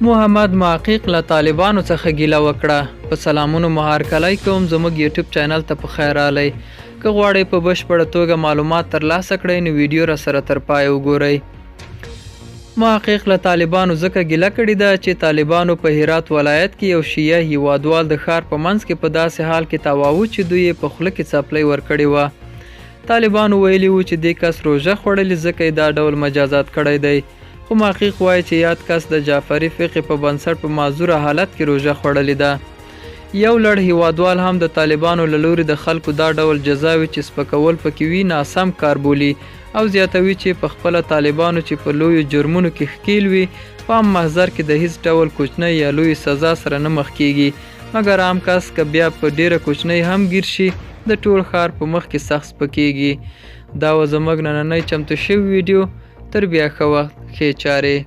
محمد محقق له طالبانو څخه ګیله وکړه. په سلامونو مهارکلی کوم زموږ یوټیوب چینل ته په خیر راغلی. که غواړئ په بشپړه توګه معلومات ترلاسه کړئ نو ویډیو را سره تر پای وګورئ. محقق له طالبانو ځکه ګیله کړې ده چې طالبانو په هرات ولایت کې یو شیعه هیوادوال د ښار په منځ کې په داسې حال کې تاواوه چې دوی یې په خوله کې څپلۍ ورکړې وه. طالبانو ویلي وو چې دې کس روژه خوړلې ځکه یې دا ډول مجازات کړی دی. خو محقق وایي چې یاد کس د جعفري فقې په بنسټ په معذوره حالت کې روژه خوړلې ده. یو لړ هیوادوال هم د طالبانو له لوري د خلکو دا ډول جزاوې چې سپکول پکې وي ناسم کار بولي او زیاتوي چې په خپله طالبانو چې په لویو جرمونو کې ښکیل وي په عام محضر کې د هیڅ ډول کوچنۍ یا لوی سزا سره نه مخ کیږي، مګر عام کس که بیا په ډیره کوچنۍ هم ګیر شي د ټول ښار په مخ کې سخت سپکیږي. دا و زموږ نننۍ چمتو شوی ویډیو. تر بیا ښه وخت، ښې چارې.